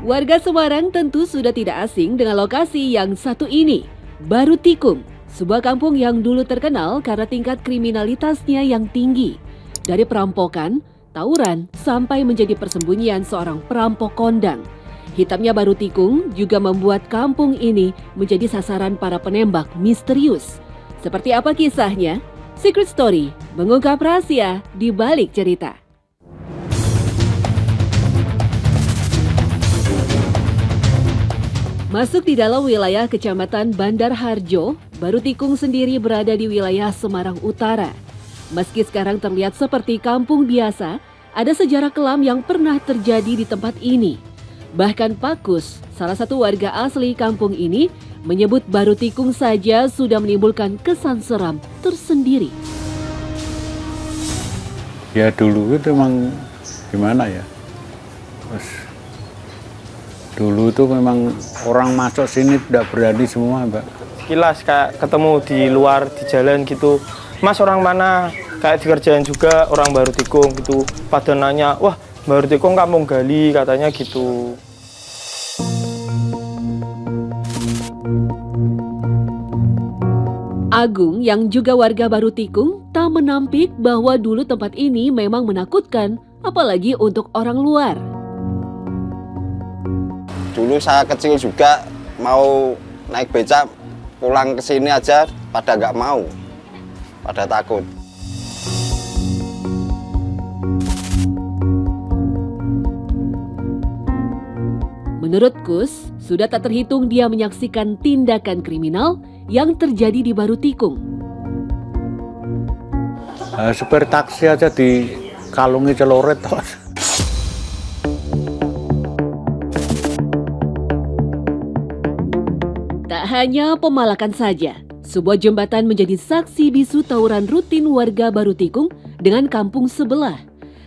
Warga Semarang tentu sudah tidak asing dengan lokasi yang satu ini, Baru Tikung, sebuah kampung yang dulu terkenal karena tingkat kriminalitasnya yang tinggi. Dari perampokan, tawuran, sampai menjadi persembunyian seorang perampok kondang. Hitamnya Baru Tikung juga membuat kampung ini menjadi sasaran para penembak misterius. Seperti apa kisahnya? Secret Story mengungkap rahasia di balik cerita. Masuk di dalam wilayah Kecamatan Bandar Harjo, Baru Tikung sendiri berada di wilayah Semarang Utara. Meski sekarang terlihat seperti kampung biasa, ada sejarah kelam yang pernah terjadi di tempat ini. Bahkan Pak Kus, salah satu warga asli kampung ini, menyebut Baru Tikung saja sudah menimbulkan kesan seram tersendiri. Ya dulu itu memang gimana ya, dulu itu memang orang masuk sini tidak berani semua, Mbak. Sekilas kayak ketemu di luar, di jalan gitu, Mas orang mana? Kayak dikerjain juga orang Baru Tikung gitu. Pada nanya, wah Baru Tikung kampung gali katanya gitu. Agung yang juga warga Baru Tikung tak menampik bahwa dulu tempat ini memang menakutkan, apalagi untuk orang luar. Dulu saya kecil juga mau naik becak pulang ke sini aja pada nggak mau, pada takut. Menurut Kus, sudah tak terhitung dia menyaksikan tindakan kriminal yang terjadi di Baru Tikung. Supir taksi aja dikalungi celurit. Tak hanya pemalakan saja, sebuah jembatan menjadi saksi bisu tawuran rutin warga Baru Tikung dengan kampung sebelah.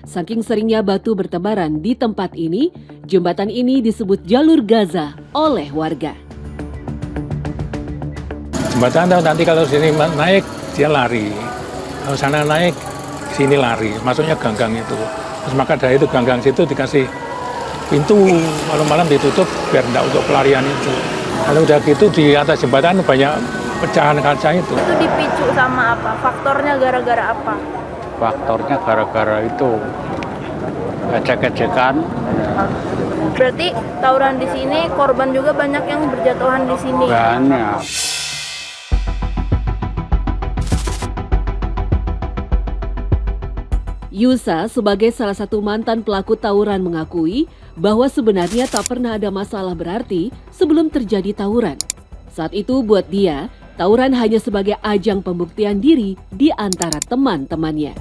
Saking seringnya batu bertebaran di tempat ini, jembatan ini disebut jalur Gaza oleh warga. Jembatan nanti kalau sini naik dia lari, kalau sana naik sini lari, masuknya ganggang itu. Terus maka dari itu ganggang situ dikasih pintu, malam-malam ditutup biar tidak untuk pelarian itu. Kalau udah gitu di atas jembatan banyak pecahan kaca itu. Itu dipicu sama apa? Faktornya gara-gara apa? Faktornya gara-gara itu ejek-ejekan. Berarti tawuran di sini korban juga banyak yang berjatuhan di sini. Banyak. Yusa sebagai salah satu mantan pelaku tawuran mengakui bahwa sebenarnya tak pernah ada masalah berarti sebelum terjadi tawuran. Saat itu buat dia, tawuran hanya sebagai ajang pembuktian diri di antara teman-temannya.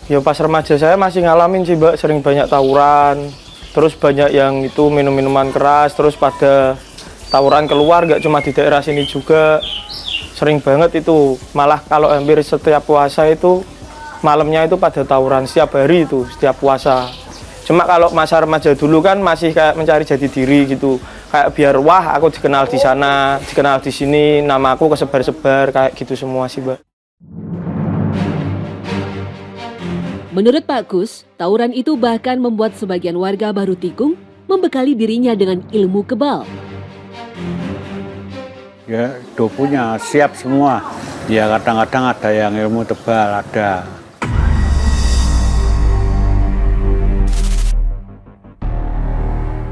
Ya pas remaja saya masih ngalamin sih Mbak, sering banyak tawuran. Terus banyak yang itu minum-minuman keras, terus pada tawuran keluar gak cuma di daerah sini juga. Sering banget itu, malah kalau hampir setiap puasa itu malamnya itu pada tawuran setiap hari itu, setiap puasa. Cuma kalau masa remaja dulu kan masih kayak mencari jati diri gitu. Kayak biar wah aku dikenal di sana, dikenal di sini, nama aku kesebar-sebar kayak gitu semua sih Mbak. Menurut Pak Kus, tawuran itu bahkan membuat sebagian warga Baru Tikung membekali dirinya dengan ilmu kebal. Ya, punya siap semua. Ya kadang-kadang ada yang ilmu tebal, ada.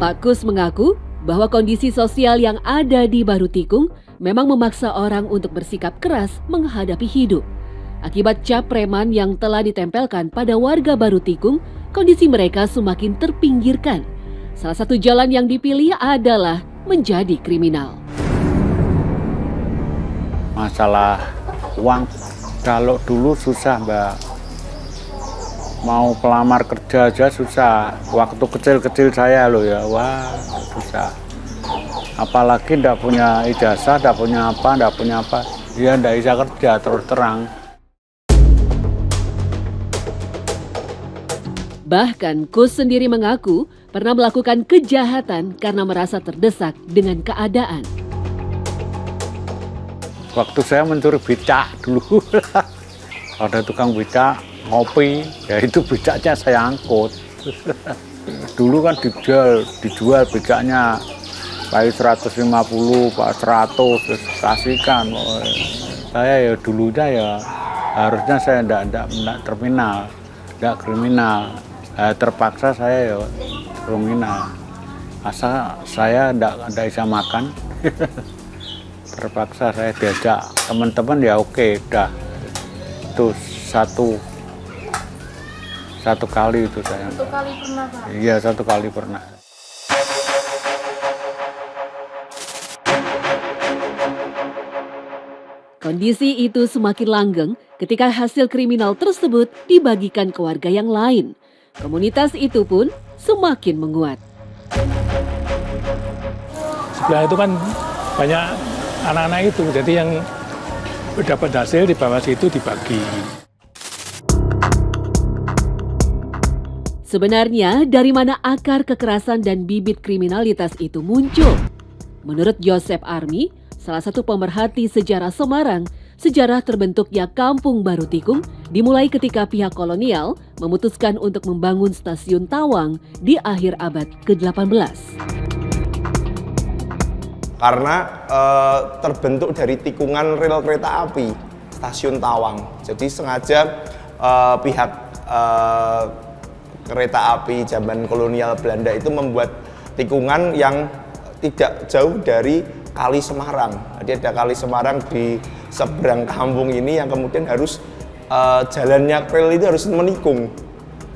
Pak Kus mengaku bahwa kondisi sosial yang ada di Baru Tikung memang memaksa orang untuk bersikap keras menghadapi hidup. Akibat cap preman yang telah ditempelkan pada warga Baru Tikung, kondisi mereka semakin terpinggirkan. Salah satu jalan yang dipilih adalah menjadi kriminal. Masalah uang, kalau dulu susah Mbak. Mau pelamar kerja aja susah. Waktu kecil-kecil saya loh ya, wah susah. Apalagi ndak punya ijazah, ndak punya apa. Dia ndak bisa kerja terus terang. Bahkan Kus sendiri mengaku pernah melakukan kejahatan karena merasa terdesak dengan keadaan. Waktu saya mencuri becak dulu, ada tukang becak ngopi, ya itu becaknya saya angkut. dulu kan dijual becaknya pakai 150, Pak 100 terus kasihkan. Saya ya dulunya ya harusnya saya enggak terminal, enggak kriminal. Terpaksa saya ya kriminal. Asal saya enggak bisa makan. Terpaksa saya diajak teman-teman ya oke, udah. Itu satu kali itu saya. Satu kali pernah, Pak? Iya, satu kali pernah. Kondisi itu semakin langgeng ketika hasil kriminal tersebut dibagikan ke warga yang lain. Komunitas itu pun semakin menguat. Sebelah itu kan banyak anak-anak itu, jadi yang dapat hasil di bawah situ dibagi. Sebenarnya dari mana akar kekerasan dan bibit kriminalitas itu muncul? Menurut Joseph Army, salah satu pemerhati sejarah Semarang, sejarah terbentuknya Kampung Baru Tikung dimulai ketika pihak kolonial memutuskan untuk membangun stasiun Tawang di akhir abad ke-18. Karena terbentuk dari tikungan rel kereta api stasiun Tawang. Jadi sengaja pihak kereta api zaman kolonial Belanda itu membuat tikungan yang tidak jauh dari Kali Semarang. Jadi ada Kali Semarang di seberang kampung ini yang kemudian harus jalannya rel itu harus menikung.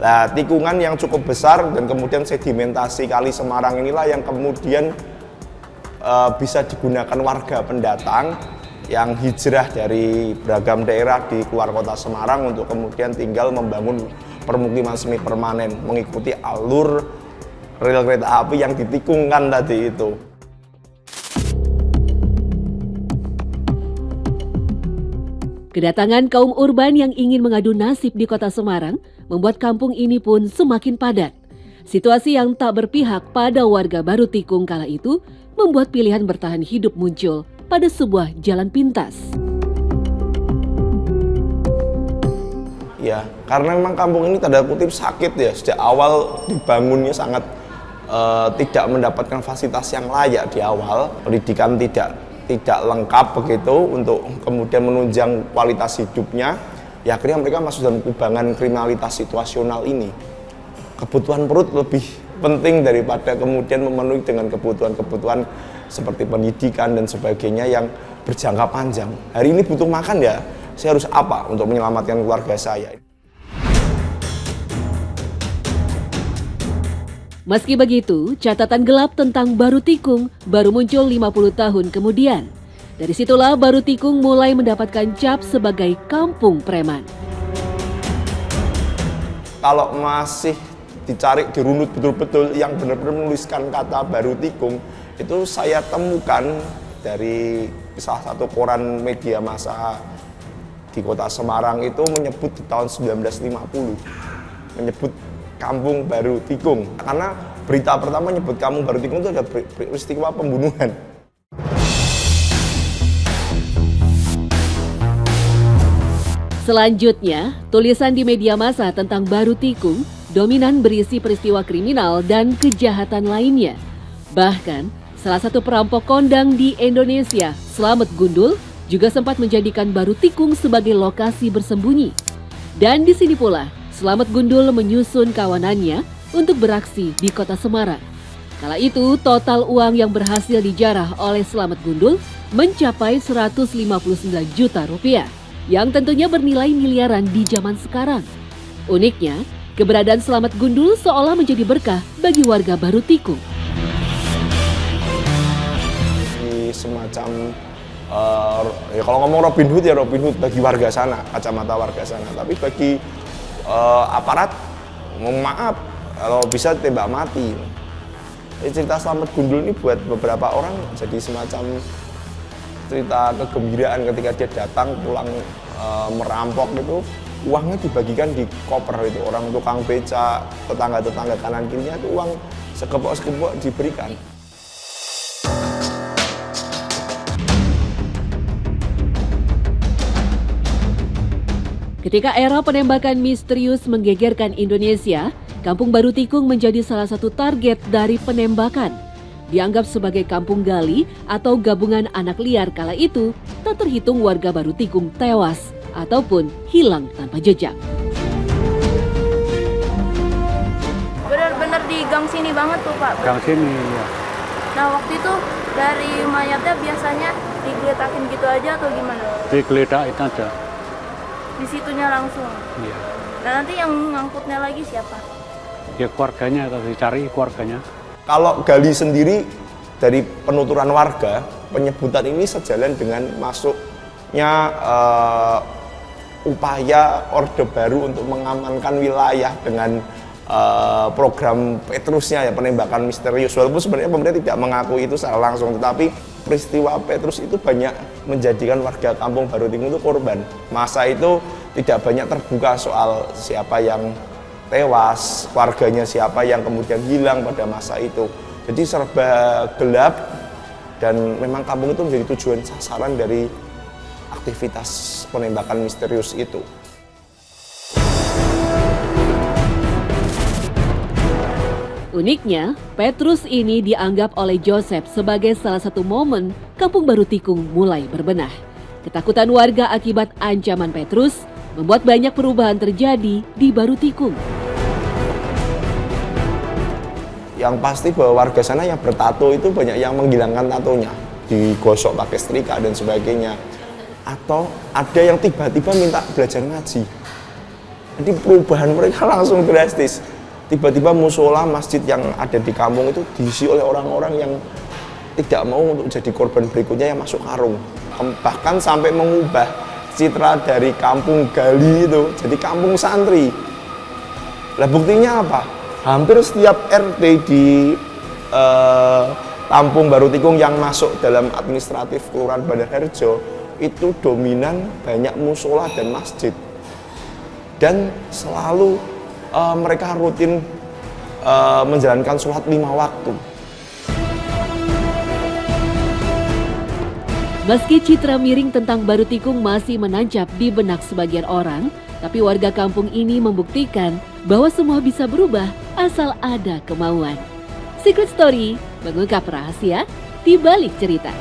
Nah, tikungan yang cukup besar dan kemudian sedimentasi Kali Semarang inilah yang kemudian bisa digunakan warga pendatang yang hijrah dari beragam daerah di luar kota Semarang untuk kemudian tinggal membangun permukiman semi permanen mengikuti alur rel kereta api yang ditikungkan tadi itu. Kedatangan kaum urban yang ingin mengadu nasib di kota Semarang membuat kampung ini pun semakin padat. Situasi yang tak berpihak pada warga Baru Tikung kala itu membuat pilihan bertahan hidup muncul pada sebuah jalan pintas. Ya, karena memang kampung ini tanda kutip sakit ya, sejak awal dibangunnya sangat tidak mendapatkan fasilitas yang layak di awal, pendidikan tidak lengkap begitu untuk kemudian menunjang kualitas hidupnya, ya akhirnya mereka masuk dalam kubangan kriminalitas situasional ini. Kebutuhan perut lebih penting daripada kemudian memenuhi dengan kebutuhan-kebutuhan seperti pendidikan dan sebagainya yang berjangka panjang. Hari ini butuh makan ya, saya harus apa untuk menyelamatkan keluarga saya. Meski begitu, catatan gelap tentang Baru Tikung baru muncul 50 tahun kemudian. Dari situlah Baru Tikung mulai mendapatkan cap sebagai kampung preman. Kalau masih dicari, dirunut betul-betul yang benar-benar menuliskan kata Baru Tikung, itu saya temukan dari salah satu koran media massa di kota Semarang itu menyebut di tahun 1950, menyebut Kampung Baru Tikung. Karena berita pertama menyebut Kampung Baru Tikung itu ada peristiwa pembunuhan. Selanjutnya, tulisan di media massa tentang Baru Tikung dominan berisi peristiwa kriminal dan kejahatan lainnya. Bahkan, salah satu perampok kondang di Indonesia, Slamet Gundul, juga sempat menjadikan Baru Tikung sebagai lokasi bersembunyi. Dan di sini pula, Slamet Gundul menyusun kawanannya untuk beraksi di kota Semarang. Kala itu, total uang yang berhasil dijarah oleh Slamet Gundul mencapai 159 juta rupiah, yang tentunya bernilai miliaran di zaman sekarang. Uniknya, keberadaan Slamet Gundul seolah menjadi berkah bagi warga Baru Tikung. Semacam ya kalau ngomong Robin Hood ya Robin Hood bagi warga sana, kacamata warga sana. Tapi bagi aparat, mohon maaf, kalau bisa tembak mati. Cerita Slamet Gundul ini buat beberapa orang jadi semacam cerita kegembiraan ketika dia datang pulang merampok itu, uangnya dibagikan di koper itu, orang tukang beca, tetangga-tetangga kanan kirinya itu uang sekepok-sekepok diberikan. Ketika era penembakan misterius menggegerkan Indonesia, Kampung Baru Tikung menjadi salah satu target dari penembakan. Dianggap sebagai kampung gali atau gabungan anak liar kala itu, tak terhitung warga Baru Tikung tewas ataupun hilang tanpa jejak. Benar-benar di gang sini banget tuh Pak. Gang sini ya. Nah waktu itu dari mayatnya biasanya digeletakin gitu aja atau gimana? Digeledakin aja. Di situnya langsung. Iya. Nah nanti yang ngangkutnya lagi siapa? Ya keluarganya, atau dicari keluarganya. Kalau gali sendiri dari penuturan warga, penyebutan ini sejalan dengan masuknya upaya Orde Baru untuk mengamankan wilayah dengan program Petrusnya ya, penembakan misterius. Walaupun sebenarnya pemerintah tidak mengakui itu secara langsung, tetapi peristiwa Petrus itu banyak menjadikan warga Kampung Baru Tikung itu korban. Masa itu tidak banyak terbuka soal siapa yang tewas, warganya siapa yang kemudian hilang pada masa itu. Jadi serba gelap dan memang kampung itu menjadi tujuan sasaran dari aktivitas penembakan misterius itu. Uniknya, Petrus ini dianggap oleh Joseph sebagai salah satu momen Kampung Baru Tikung mulai berbenah. Ketakutan warga akibat ancaman Petrus membuat banyak perubahan terjadi di Baru Tikung. Yang pasti bahwa warga sana yang bertato itu banyak yang menghilangkan tatonya, digosok pakai setrika dan sebagainya. Atau ada yang tiba-tiba minta belajar ngaji. Jadi perubahan mereka langsung drastis. Tiba-tiba musola masjid yang ada di kampung itu diisi oleh orang-orang yang tidak mau untuk jadi korban berikutnya yang masuk karung. Bahkan sampai mengubah citra dari kampung gali itu jadi kampung santri. Lah buktinya apa? Hampir setiap RT di Kampung Baru Tikung yang masuk dalam administratif Kelurahan Bandar Harjo itu dominan banyak musola dan masjid. Dan selalu mereka rutin menjalankan sholat 5 waktu. Meski citra miring tentang Baru Tikung masih menancap di benak sebagian orang, tapi warga kampung ini membuktikan bahwa semua bisa berubah asal ada kemauan. Secret Story mengungkap rahasia di balik cerita.